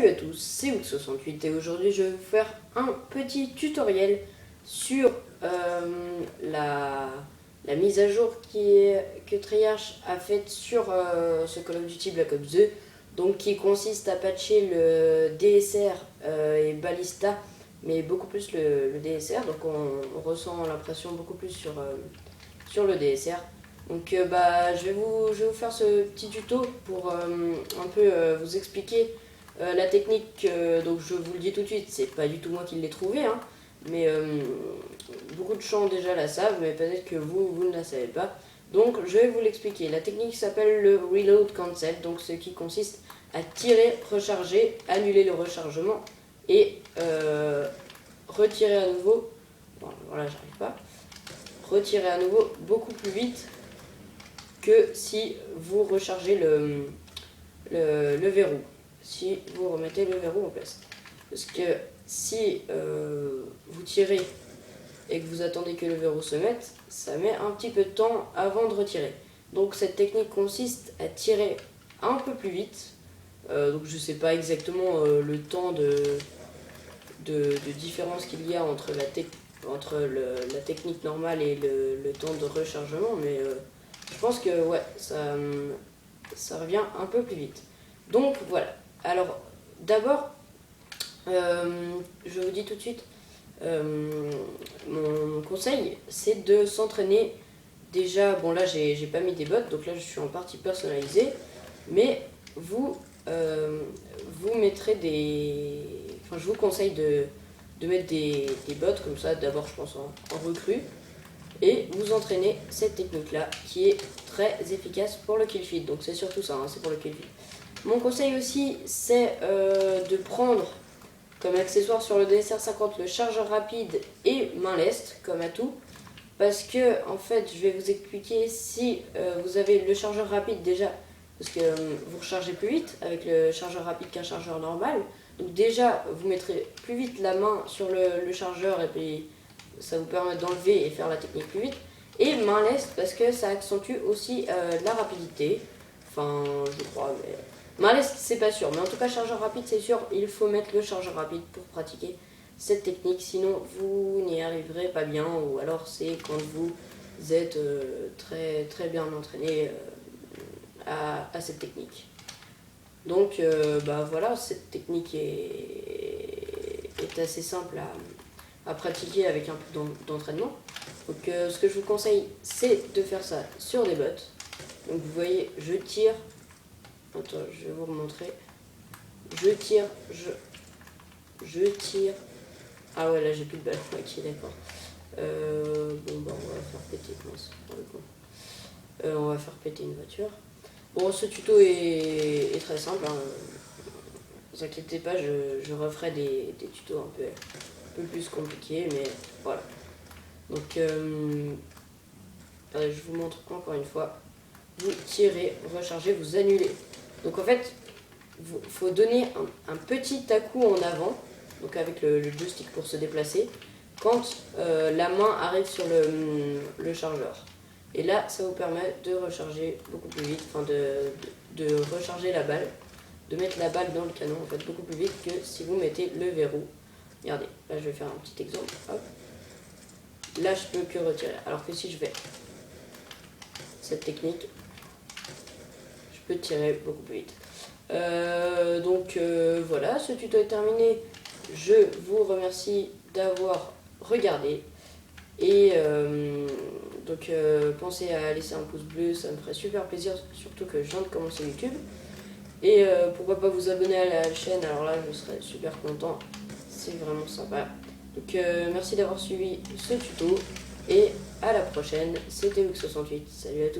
Salut à tous, c'est Oux68 et aujourd'hui je vais vous faire un petit tutoriel sur la mise à jour que Treyarch a faite sur ce Call of Duty Black Ops 2, donc qui consiste à patcher le DSR et Ballista, mais beaucoup plus le DSR, donc on ressent l'impression beaucoup plus sur le DSR. Donc je vais vous faire ce petit tuto pour un peu vous expliquer la technique. Donc je vous le dis tout de suite, c'est pas du tout moi qui l'ai trouvé, hein, mais beaucoup de gens déjà la savent, mais peut-être que vous ne la savez pas. Donc je vais vous l'expliquer. La technique s'appelle le Reload Cancel, donc ce qui consiste à tirer, recharger, annuler le rechargement et retirer à nouveau. Bon, voilà, j'arrive pas. Retirer à nouveau beaucoup plus vite que si vous rechargez le verrou, si vous remettez le verrou en place. Parce que si vous tirez et que vous attendez que le verrou se mette, ça met un petit peu de temps avant de retirer. Donc cette technique consiste à tirer un peu plus vite. Donc je ne sais pas exactement le temps de différence qu'il y a entre la technique normale et le temps de rechargement, mais je pense que ouais, ça revient un peu plus vite. Donc voilà. Alors d'abord, je vous dis tout de suite, mon conseil, c'est de s'entraîner. Déjà, bon là j'ai pas mis des bots, donc là je suis en partie personnalisée, mais vous mettrez des... Enfin je vous conseille de mettre des bots comme ça, d'abord je pense en recrue, et vous entraînez cette technique là qui est très efficace pour le kill feed. Donc c'est surtout ça, hein, c'est pour le kill feed. Mon conseil aussi, c'est de prendre comme accessoire sur le DSR 50 le chargeur rapide et main leste comme atout, parce que en fait je vais vous expliquer, si vous avez le chargeur rapide déjà, parce que vous rechargez plus vite avec le chargeur rapide qu'un chargeur normal, donc déjà vous mettrez plus vite la main sur le chargeur et puis ça vous permet d'enlever et faire la technique plus vite. Et main leste parce que ça accentue aussi la rapidité, enfin je crois, mais main leste c'est pas sûr, mais en tout cas chargeur rapide c'est sûr, il faut mettre le chargeur rapide pour pratiquer cette technique, sinon vous n'y arriverez pas bien, ou alors c'est quand vous êtes très, très bien entraîné à cette technique. Donc voilà, cette technique est assez simple à pratiquer avec un peu d'entraînement. Donc ce que je vous conseille, c'est de faire ça sur des bots. Donc vous voyez, je tire, attends, je vais vous remontrer, je tire, je tire, ah ouais là j'ai plus de balles, ok d'accord. Bon bah on va faire péter, pour le coup. On va faire péter une voiture. Bon, ce tuto est très simple, hein. Ne vous inquiétez pas, je referai des tutos un peu plus compliqués, mais voilà. Donc, je vous montre encore une fois. Vous tirez, rechargez, vous annulez. Donc en fait, il faut donner un petit à-coup en avant, donc avec le joystick pour se déplacer, quand la main arrive sur le chargeur. Et là, ça vous permet de recharger beaucoup plus vite, enfin de recharger la balle, de mettre la balle dans le canon en fait beaucoup plus vite que si vous mettez le verrou. Regardez, là je vais faire un petit exemple. Hop. Là je peux que retirer, alors que si je fais cette technique, je peux tirer beaucoup plus vite. Donc voilà, ce tuto est terminé. Je vous remercie d'avoir regardé. Et donc pensez à laisser un pouce bleu, ça me ferait super plaisir, surtout que je viens de commencer YouTube. Et pourquoi pas vous abonner à la chaîne, alors là je serais super content, c'est vraiment sympa. Donc merci d'avoir suivi ce tuto et à la prochaine, c'était Oux68, salut à tous.